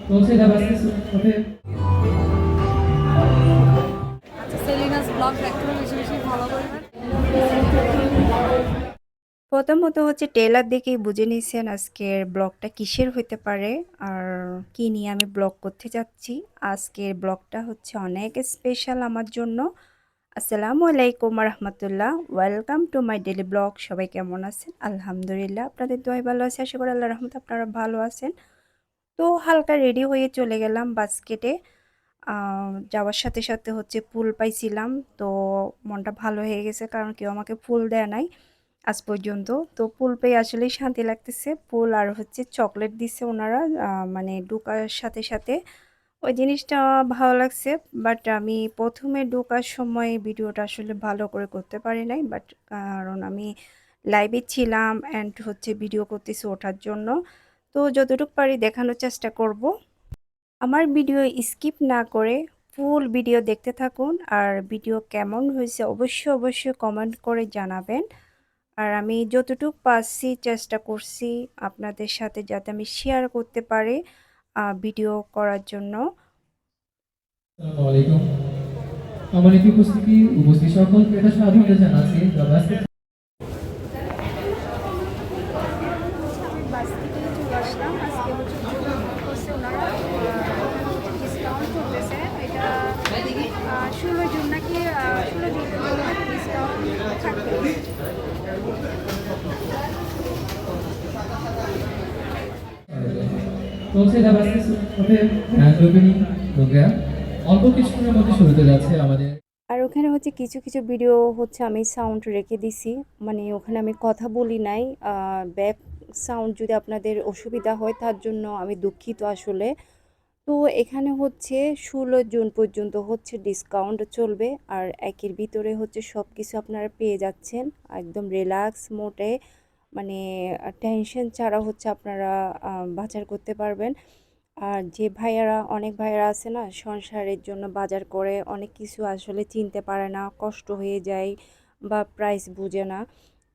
Entonces la base es আচ্ছা Selina's blog একটু বেশি বেশি ফলো করবেন। প্রথমত হচ্ছে টেলার দেখেই বুঝে নিয়েছেন আজকের ব্লগটা কিসের হতে পারে আর কি নিয়ে আমি ব্লগ করতে যাচ্ছি। আজকের ব্লগটা হচ্ছে অনেক স্পেশাল আমার জন্য। আসসালামু আলাইকুম রহমতুল্লাহ, welcome to my daily blog. সবাই কেমন আছেন? আলহামদুলিল্লাহ, আপনাদের দোয়াই ভালো আছে, আশা করি আল্লাহর রহমতে আপনারা ভালো আছেন। তো হালকা রেডি হয়ে চলে গেলাম বাস্কেটে। যাওয়ার সাথে সাথে হচ্ছে ফুল পাইছিলাম, তো মনটা ভালো হয়ে গেছে, কারণ কেউ আমাকে ফুল দেয় নাই আজ পর্যন্ত। তো ফুল পেয়ে আসলেই শান্তি লাগতেছে। ফুল আর হচ্ছে চকলেট দিচ্ছে ওনারা, মানে ঢোকার সাথে সাথে ওই জিনিসটা ভালো লাগছে। বাট আমি প্রথমে ঢোকার সময় ভিডিওটা আসলে ভালো করে করতে পারি নাই, বাট কারণ আমি লাইভে ছিলাম অ্যান্ড হচ্ছে ভিডিও করতেছি ওঠার জন্য। তো যতটুকু পারি দেখানোর চেষ্টা করব। আমার ভিডিও স্কিপ না করে ফুল ভিডিও দেখতে থাকুন, আর ভিডিও কেমন হয়েছে অবশ্যই অবশ্যই কমেন্ট করে জানাবেন। আর আমি যতটুকু পারছি চেষ্টা করছি আপনাদের সাথে যাতে আমি শেয়ার করতে পারি ভিডিও করার জন্য। আসসালামু আলাইকুম। সম্মানিত উপস্থিত সকল ক্রেতা সাধারণদের জানাচ্ছি দ্য বাস্কেট আমি বাস থেকে চলে আসলাম। আজকে হচ্ছে করছে ওনারা ডিসকাউন্ট করতেছে। এটা 16 জুন নাকি 16 জুন পর্যন্ত ডিসকাউন্ট থাকবে। চলছে the basket grand opening programme অল্প কিছুক্ষণের মধ্যে শুরু হতে যাচ্ছে আমাদের। আর ওখানে হচ্ছে কিছু কিছু ভিডিও হচ্ছে আমি সাউন্ড রেখে দিছি, মানে ওখানে আমি কথা বলি নাই। ব্যাক সাউন্ড যদি আপনাদের অসুবিধা হয় তার জন্য আমি দুঃখিত আসলে। তো এখানে হচ্ছে 16 জুন পর্যন্ত হচ্ছে ডিসকাউন্ট চলবে, আর একের ভিতরে হচ্ছে সব কিছু আপনারা পেয়ে যাচ্ছেন একদম রিল্যাক্স মোডে, মানে টেনশন ছাড়া হচ্ছে আপনারা বাজার করতে পারবেন। আর যে ভাইয়ারা, অনেক ভাইয়ারা আছে না সংসারের জন্য বাজার করে, অনেক কিছু আসলে চিনতে পারে না, কষ্ট হয়ে যায় বা প্রাইস বুঝে না।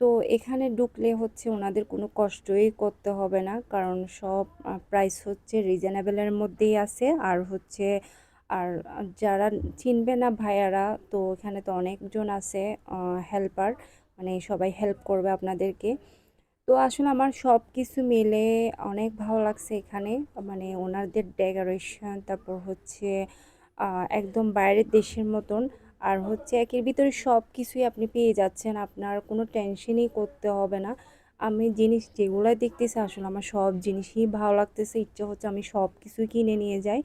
তো এখানে ঢুকলে হচ্ছে ওনাদের কোনো কষ্টই করতে হবে না, কারণ সব প্রাইস হচ্ছে রিজনেবলের মধ্যেই আছে। আর হচ্ছে আর যারা চিনবে না ভাইয়ারা, তো এখানে তো অনেকজন আছে হেল্পার, মানে সবাই হেল্প করবে আপনাদেরকে। তো আসলে আমার সব কিছু মিলে অনেক ভালো লাগছে এখানে, মানে ওনাদের ডেকোরেশন, তারপর হচ্ছে একদম বাইরের দেশের মতন। আর হচ্ছে একের ভিতরে সব কিছুই আপনি পেয়ে যাচ্ছেন, আপনার কোনো টেনশনই করতে হবে না। আমি জিনিস যেগুলো দেখতেছি আসলে আমার সব জিনিসই ভালো লাগতেছে, ইচ্ছে হচ্ছে আমি সব কিছুই কিনে নিয়ে যাই।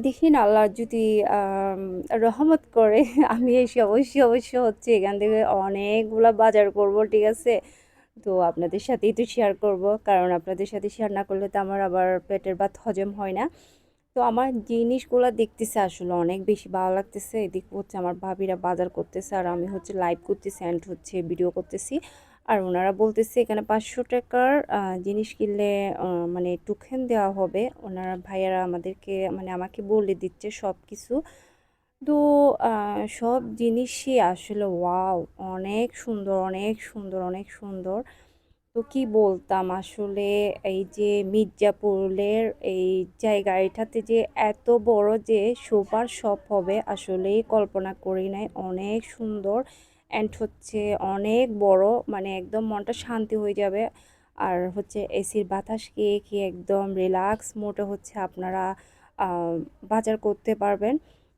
দেখি না আল্লাহ যদি আম রহমত করে আমি এসে অবশ্যই, অবশ্যই হচ্ছে এখান থেকে অনেকগুলা বাজার করব, ঠিক আছে? তো আপনাদের সাথেই তো শেয়ার করব, কারণ আপনাদের সাথে শেয়ার না করলে তো আমার আবার পেটের ভাত হজম হয় না। তো আমার জিনিসগুলা দেখতেছে আসলে অনেক বেশি ভালো লাগতেছে। এদিকে হচ্ছে আমার ভাবিরা বাজার করতেছে আর আমি হচ্ছে লাইভ করতেছি অ্যান্ড হচ্ছে ভিডিও করতেছি। আর ওনারা বলতেছে এখানে 500 টাকার জিনিস কিনলে মানে টোকেন দেওয়া হবে। ওনারা ভাইয়ারা আমাদেরকে, মানে আমাকে বলে দিচ্ছে সব কিছু। তো সব জিনিসই আসলে ওয়াও, অনেক সুন্দর, অনেক সুন্দর, অনেক সুন্দর। তো কি বলতাম আসলে, এই যে মির্জাপুরের এই জায়গাটাতে যে এত বড় যে সুপার শপ হবে আসলেই কল্পনা করি নাই। অনেক সুন্দর অ্যান্ড হচ্ছে অনেক বড়, মানে একদম মনটা শান্তি হয়ে যাবে। আর হচ্ছে এসির বাতাস খেয়ে খেয়ে একদম রিল্যাক্স মোডে হচ্ছে আপনারা বাজার করতে পারবেন।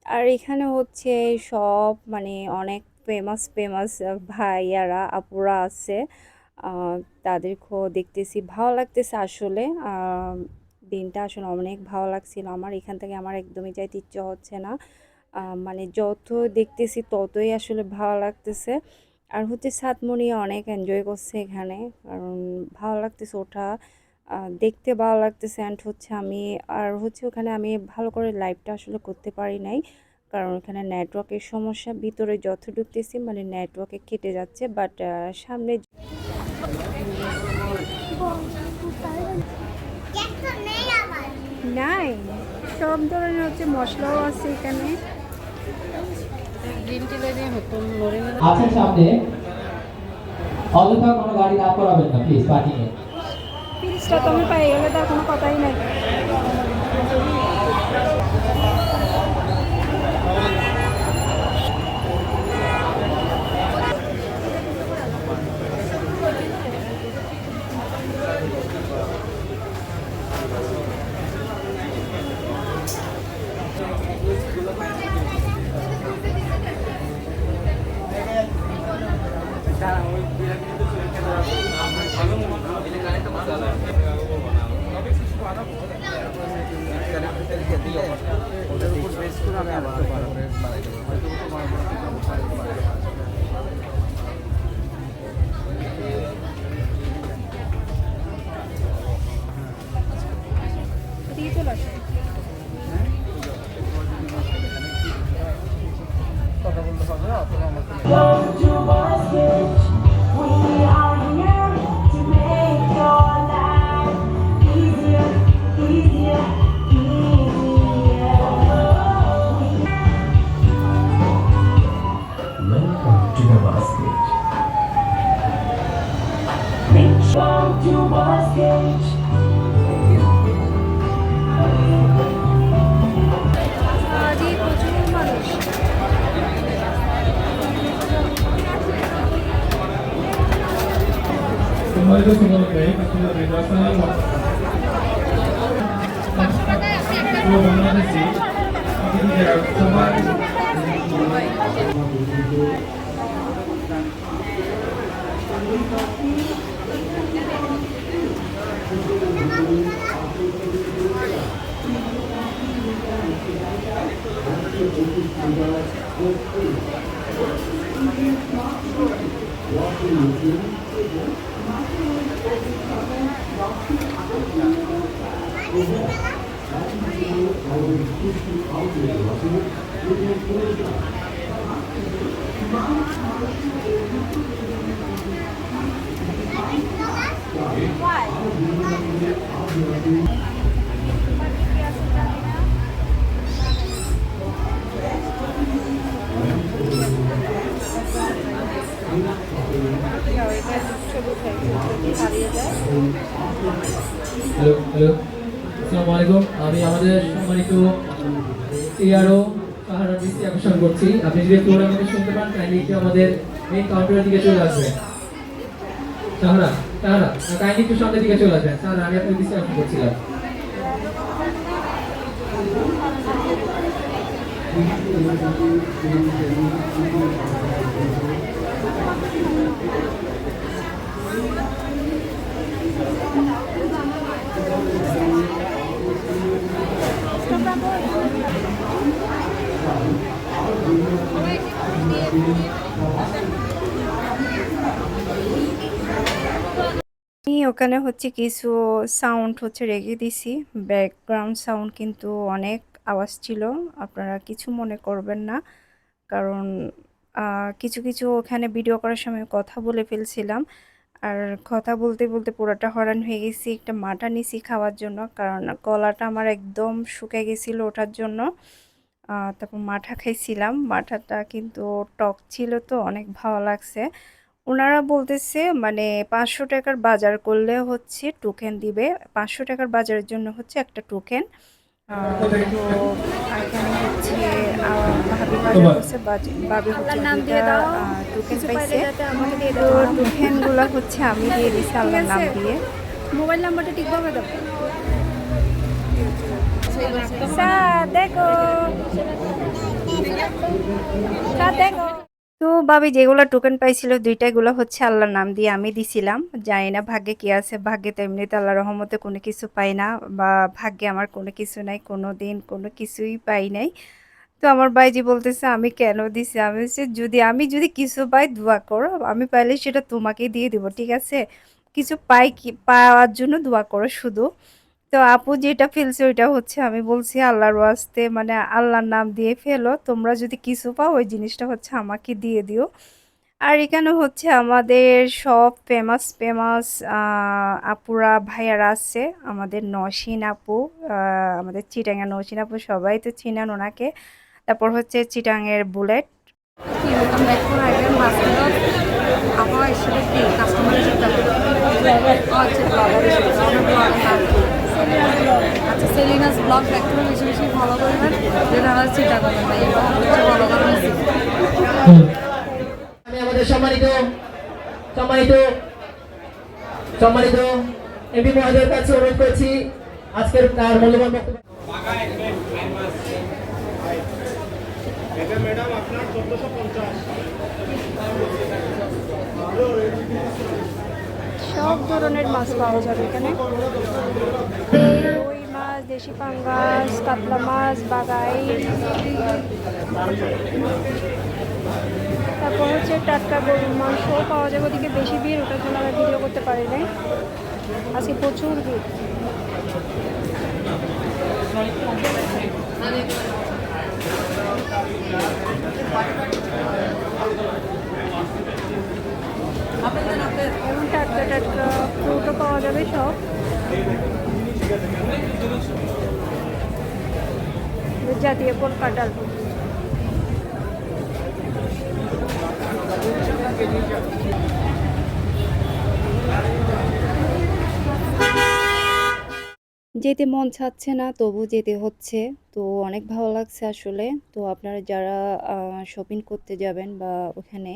আর এখানে হচ্ছে সব মানে অনেক ফেমাস ফেমাস ভাইয়ারা আপুরা আছে, আহ, তাদেরকেও দেখতেছি, ভালো লাগতেছে আসলে। দিনটা আসলে অনেক ভালো লাগছিল আমার, এখান থেকে আমার একদমই যাইতে ইচ্ছে হচ্ছে না। মানে যত দেখতেছি ততই আসলে ভালো লাগতেছে। আর হচ্ছে সাতমনি অনেক এনজয় করছে এখানে, কারণ ভালো লাগতেছে ওঠা, দেখতে ভালো লাগতেছে অ্যান্ড হচ্ছে আমি, আর হচ্ছে ওখানে আমি ভালো করে লাইভটা আসলে করতে পারি নাই, কারণ এখানে নেটওয়ার্কের সমস্যা। ভিতরে যত ঢুকতেছি মানে নেটওয়ার্কে কেটে যাচ্ছে, বাট সামনে নাই, সব ধরনের হচ্ছে মশলাও আছে এখানে। গ্রিন টি লেগে হতো লড়ে না। আচ্ছা সামনে অযথা কোনো গাড়ি দাঁড় করাবেন না প্লিজ পার্কিং এ। 30 প্রাইসটা তো আমি পেয়ে গেলে তার কোনো কথাই নাই। ওটার উপর বেস করে আমি আবার বাড়াই দেবো হয়তো দিয়ে চলে আসে। কথা বলতে হবে অথবা আমাকে Don't you ask it? We are here to make your life easier, easier, easier. Welcome to the basket. Come to basket. আজই প্রচুর মানুষ। সম্মানিত সকলকে বাংলাদেশি সবাই হ্যালো হ্যালো আসসালামু আলাইকুম। আমি আমাদের সম্মানিত টিআরও সাহারা দৃষ্টি আকর্ষণ করছি। আপনি যদি একটু আমাকে শুনতে পান কাইন্ডলি একটু আমাদের মেইন কাউন্টারের দিকে চলে আসবেন। সাহারা সাহারা কাইন্ডলি একটু সামনের দিকে চলে আসবেন। সাহারা আমি আপনার দৃষ্টি আকর্ষণ করছিলাম। আমি ওখানে হচ্ছে কিছু সাউন্ড হচ্ছে রেখে দিছি, ব্যাকগ্রাউন্ড সাউন্ড কিন্তু অনেক আওয়াজ ছিল, আপনারা কিছু মনে করবেন না। কারণ কিছু কিছু ওখানে ভিডিও করার সময় কথা বলে ফেলছিলাম, আর কথা বলতে বলতে পুরোটা হয়রান হয়ে গেছি। একটা মাঠা নিছি খাওয়ার জন্য, কারণ গলাটা আমার একদম শুকিয়ে গেছিলো ওঠার জন্য। তারপর মাঠা খাইছিলাম, মাঠাটা কিন্তু টক ছিল, তো অনেক ভালো লাগছে। ওনারা বলতেছে মানে 500 টাকার বাজার করলে হচ্ছে টোকেন দিবে, 500 টাকার বাজারের জন্য হচ্ছে একটা টোকেন। তো এখানে হচ্ছে ভাবি বাজার করছে, ভাবি হচ্ছে টোকেন পাইছে। তো টোকেনগুলো হচ্ছে আমি দিয়ে দিছি আল্লাহর নাম দিয়ে। মোবাইল নাম্বারটা ঠিকভাবে দাও। দেখো দেখো তো ভাবি যেগুলো টোকেন পাইছিল দুইটাগুলো হচ্ছে আল্লাহর নাম দিয়ে আমি দিছিলাম। জানি না ভাগ্যে কি আছে, ভাগ্যে তো এমনিতে আল্লাহর রহমতে কোনো কিছু পাই না, বা ভাগ্যে আমার কোনো কিছু নাই, কোনো দিন কোনো কিছুই পাই নাই। তো আমার ভাইজি বলতেছে আমি কেন দিছি, আমি বলছি যদি কিছু পাই দোয়া করো, আমি পাইলে সেটা তোমাকে দিয়ে দিব, ঠিক আছে? কিছু পাই কি পাওয়ার জন্য দোয়া করো শুধু। তো আপু যেটা ফেলছে ওইটা হচ্ছে আমি বলছি আল্লাহর ওয়াস্তে, মানে আল্লাহর নাম দিয়ে ফেলো, তোমরা যদি কিছু পাও ওই জিনিসটা হচ্ছে আমাকে দিয়ে দিও। আর এখানে হচ্ছে আমাদের সব ফেমাস ফেমাস আপুরা ভাইয়ারা আছে, আমাদের নসীন আপু, আমাদের চিটাঙের নসীন আপু, সবাই তো চিনেন ওনাকে। তারপর হচ্ছে চিটাঙের bullet. Welcome back to Aiden master. আমার এসে কি কাস্টমারের সাথে আচ্ছা সেলিনাস ব্লগ দেখতে বেশি বেশি ফলো করবেন, যেটা আমার চিন্তা করবেন না এবার কিছু ফলো করা উচিত। আমি আমাদের সম্মানিত সম্মানিত সম্মানিত এমপি মহোদয়ের কাছে অনুরোধ করছি আজকের তার মূল্যবান বক্তব্য। সব ধরনের মাছ পাওয়া যাবে এখানে, রুই মাছ, দেশি পাঙ্গাস, কাতলা মাছ, বাগাই, তারপর হচ্ছে টাটকা গরুর মাংসও পাওয়া যাবে। ওদিকে বেশি ভিড়, ওটার জন্য আমরা ভিডিও করতে পারি নাই। আজকে প্রচুর ভিড়। এবং টাটকা টাটকা ফ্রুটও পাওয়া যাবে সব। জাতীয় ফল কাঁঠাল। যেতে মন চাচ্ছে না, তবু যেতে হচ্ছে। তো অনেক ভালো লাগছে আসলে। তো আপনারা যারা শপিং করতে যাবেন বা ওখানে,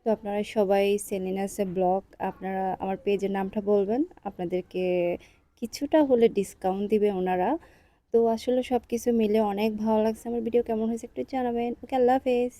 তো আপনারা সবাই সেলিনাসে ব্লগ, আপনারা আমার পেজের নামটা বলবেন, আপনাদেরকে কিছুটা হলে ডিসকাউন্ট দিবে ওনারা। তো আসলে সব কিছু মিলে অনেক ভালো লাগছে। আমার ভিডিও কেমন হয়েছে একটু জানাবেন। ওকে, আল্লাহ হাফেজ।